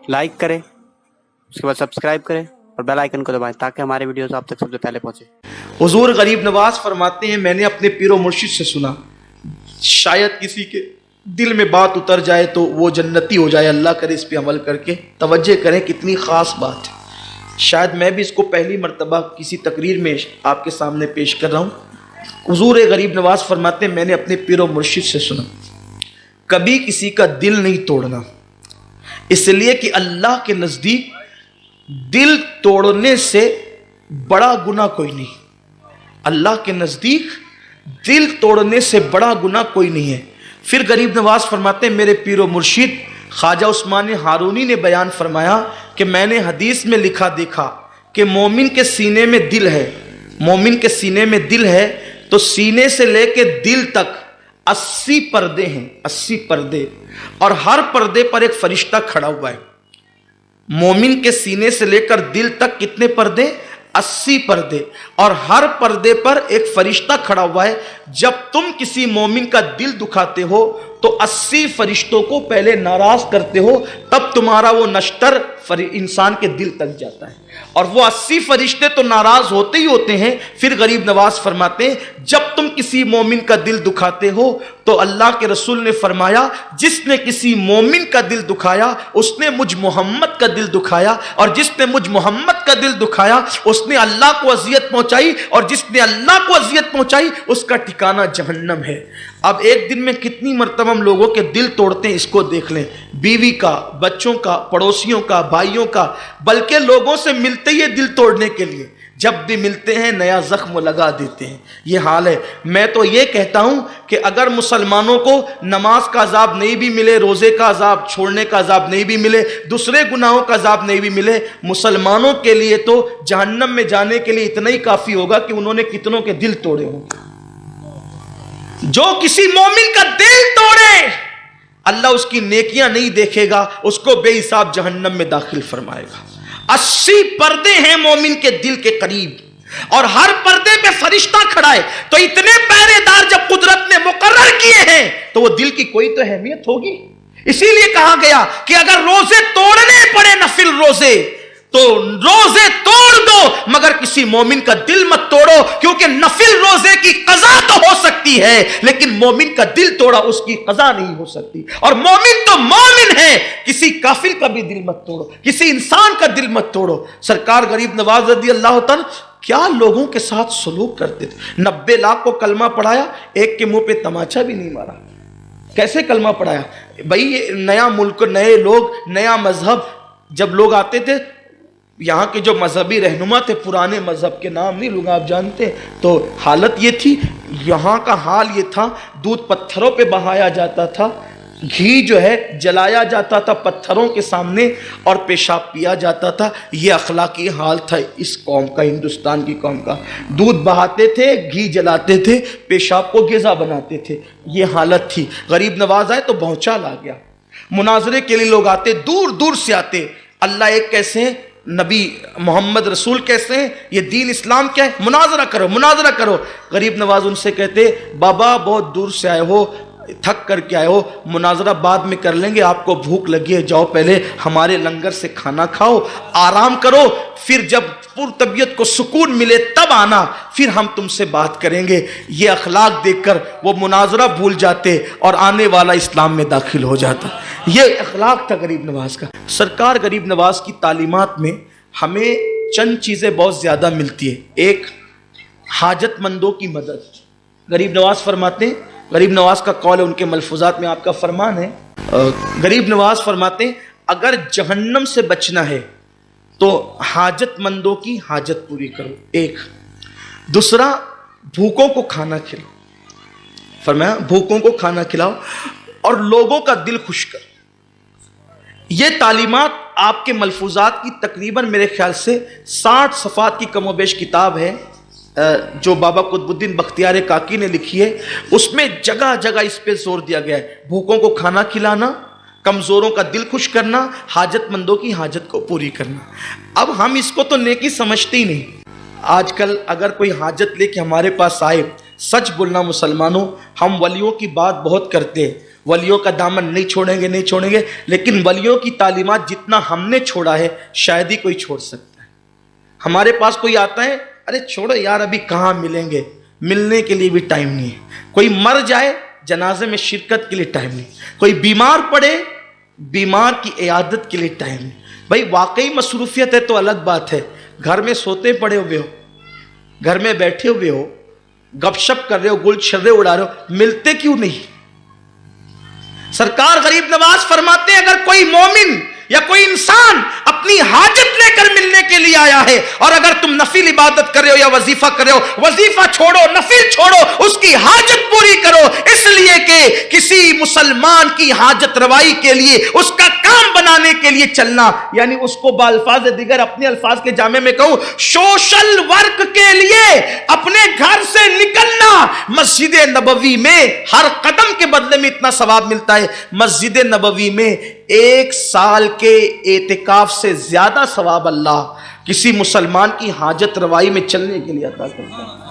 Like करें, उसके बाद सब्सक्राइब करें और बेल आइकन को दबाएं ताकि हमारे वीडियोस आप तक सबसे पहले पहुंचे। हुजूर गरीब नवाज फरमाते हैं, मैंने अपने पीरो मुर्शिद से सुना, शायद किसी के दिल में बात उतर जाए तो वो जन्नती हो जाए। अल्लाह करे इस पे अमल करके। तवज्जो करें कितनी ख़ास बात है। शायद मैं भी इसको पहली मर्तबा किसी तकरीर में आपके सामने पेश कर रहा हूँ। हुजूर गरीब नवाज फरमाते हैं, मैंने अपने पीरो मुर्शिद से सुना, कभी किसी का दिल नहीं तोड़ना, इसलिए कि अल्लाह के नज़दीक दिल तोड़ने से बड़ा गुनाह कोई नहीं। अल्लाह के नज़दीक दिल तोड़ने से बड़ा गुनाह कोई नहीं है। फिर गरीब नवाज फरमाते हैं, मेरे पीरो मुर्शिद ख्वाजा उस्मान हारूनी ने बयान फरमाया कि मैंने हदीस में लिखा देखा कि मोमिन के सीने में दिल है, मोमिन के सीने में दिल है तो सीने से लेके दिल तक 80 पर्दे हैं, 80 पर्दे, और हर पर्दे पर एक फरिश्ता खड़ा हुआ है। मोमिन के सीने से लेकर दिल तक कितने पर्दे? 80 पर्दे, और हर पर्दे पर एक फरिश्ता खड़ा हुआ है। जब तुम किसी मोमिन का दिल दुखाते हो तो 80 फरिश्तों को पहले नाराज करते हो, तब तुम्हारा वो नश्तर इंसान के दिल तक जाता है, और वो 80 फरिश्ते तो नाराज होते ही होते हैं। फिर गरीब नवाज फरमाते हैं, जब तुम किसी मोमिन का दिल दुखाते हो तो अल्लाह के रसूल ने फरमाया, जिसने किसी मोमिन का दिल दुखाया उसने मुझ मोहम्मद का दिल दुखाया, और जिसने मुझ मोहम्मद का दिल दुखाया उसने अल्लाह को अजियत पहुंचाई, और जिसने अल्लाह को अजियत पहुंचाई उसका ठिकाना जहन्नम है। अब एक दिन में कितनी मरतबा हम लोगों के दिल तोड़ते हैं, इसको देख लें। बीवी का, बच्चों का, पड़ोसियों का, भाइयों का, बल्कि लोगों से मिलते ही दिल तोड़ने के लिए जब भी मिलते हैं नया जख्म लगा देते हैं। ये हाल है। मैं तो ये कहता हूं कि अगर मुसलमानों को नमाज का अजाब नहीं भी मिले, रोजे का अजाब, छोड़ने का अजाब नहीं भी मिले, दूसरे गुनाहों का अजाब नहीं भी मिले, मुसलमानों के लिए तो जहन्नम में जाने के लिए इतना ही काफी होगा कि उन्होंने कितनों के दिल तोड़े होंगे। जो किसी मोमिन का दिल तोड़े, अल्लाह उसकी नेकियां नहीं देखेगा, उसको बेहिसाब जहन्नम में दाखिल फरमाएगा। 80 पर्दे हैं मोमिन के दिल के करीब, और हर पर्दे पे फरिश्ता खड़ा है। तो इतने पहरेदार जब कुदरत ने मुकर्रर किए हैं तो वो दिल की कोई तो अहमियत होगी। इसीलिए कहा गया कि अगर रोजे तोड़ने पड़े, नफिल रोजे, तो रोजे तोड़ दो, मगर किसी मोमिन का दिल मत तोड़ो, क्योंकि नफिल रोजे की कज़ा तो हो सकती है लेकिन मोमिन का दिल तोड़ा उसकी कज़ा नहीं हो सकती। और मोमिन तो मोमिन है, किसी काफिर का भी दिल मत तोड़ो, किसी इंसान का दिल मत तोड़ो। सरकार गरीब नवाज रज़ी अल्लाह तआला क्या लोगों के साथ सलूक करते थे। 90 लाख को कलमा पढ़ाया, एक के मुंह पे तमाचा भी नहीं मारा। कैसे कलमा पढ़ाया भाई? ये नया मुल्क, नए लोग, नया मजहब, जब लोग आते थे, यहाँ के जो मजहबी रहनुमा थे, पुराने मजहब के नाम नहीं लूँगा, आप जानते, तो हालत ये थी, यहाँ का हाल ये था, दूध पत्थरों पे बहाया जाता था, घी जो है जलाया जाता था पत्थरों के सामने, और पेशाब पिया जाता था। ये अखलाकी हाल था इस कौम का, हिंदुस्तान की कौम का। दूध बहाते थे, घी जलाते थे, पेशाब को ग़िज़ा बनाते थे, ये हालत थी। गरीब नवाज आए तो भौचाल आ गया। मुनाजरे के लिए लोग आते, दूर दूर से आते। अल्लाह एक कैसे हैं, नबी मोहम्मद रसूल कैसे हैं, ये दीन इस्लाम क्या है, मुनाजरा करो, मुनाजरा करो। गरीब नवाज उनसे कहते, बाबा बहुत दूर से आए हो, थक करके आए हो, मुनाजरा बाद में कर लेंगे, आपको भूख लगी है, जाओ पहले हमारे लंगर से खाना खाओ, आराम करो, फिर जब पुर तबीयत को सुकून मिले तब आना, फिर हम तुमसे बात करेंगे। ये अखलाक देखकर वो मुनाजरा भूल जाते और आने वाला इस्लाम में दाखिल हो जाता। ये अखलाक था गरीब नवाज का। सरकार गरीब नवाज की तालीमात में हमें चंद चीज़ें बहुत ज़्यादा मिलती है। एक, हाजतमंदों की मदद। गरीब नवाज फरमाते हैं, गरीब नवाज का कौल है, उनके मलफूजात में आपका फरमान है, गरीब नवाज फरमाते हैं, अगर जहन्नम से बचना है तो हाजतमंदों की हाजत पूरी करो। एक। दूसरा, भूखों को खाना खिलाओ। फरमाया भूखों को खाना खिलाओ और लोगों का दिल खुश करो। ये तालीमात आपके मलफूजात की तकरीबन मेरे ख्याल से 60 सफ़ात की कमोबेश किताब है जो बाबा कुतुबुद्दीन बख्तियार काकी ने लिखी है। उसमें जगह जगह इस पे जोर दिया गया है, भूखों को खाना खिलाना, कमज़ोरों का दिल खुश करना, हाजतमंदों की हाजत को पूरी करना। अब हम इसको तो नेकी समझते ही नहीं। आजकल अगर कोई हाजत लेके हमारे पास आए, सच बोलना मुसलमानों, हम वलियों की बात बहुत करते हैं, वलियों का दामन नहीं छोड़ेंगे, लेकिन वलियों की तालीमात जितना हमने छोड़ा है शायद ही कोई छोड़ सकता है। हमारे पास कोई आता है, अरे छोड़ो यार अभी कहाँ मिलेंगे, मिलने के लिए भी टाइम नहीं है। कोई मर जाए जनाजे में शिरकत के लिए टाइम नहीं, कोई बीमार पड़े बीमार की इयादत के लिए टाइम नहीं। भाई वाकई मसरूफियत है तो अलग बात है, घर में सोते पड़े हुए हो, घर में बैठे हुए हो, गपशप कर रहे हो, गुलछर्रे उड़ा रहे हो, मिलते क्यों नहीं? सरकार गरीब नवाज फरमाते हैं अगर कोई मोमिन या कोई इंसान अपनी हाजत लेकर मिलने के लिए आया है, और अगर तुम नफिल इबादत कर रहे हो या वजीफा कर रहे हो, वजीफा छोड़ो, नफिल छोड़ो, उसकी हाजत पूरी करो, इसलिए कि किसी मुसलमान की हाजत रवाई के लिए, उसका काम बनाने के लिए चलना, यानी उसको बाल्फाज दिगर अपने अल्फाज के जामे में कहूं, सोशल वर्क के लिए अपने घर से निकलना। मस्जिद नबवी में हर कदम के बदले में इतना सवाब मिलता है, मस्जिद नबवी में 1 साल के एतिकाफ से ज्यादा सवाब अल्लाह किसी मुसलमान की हाजत रवाई में चलने के लिए अता करता है।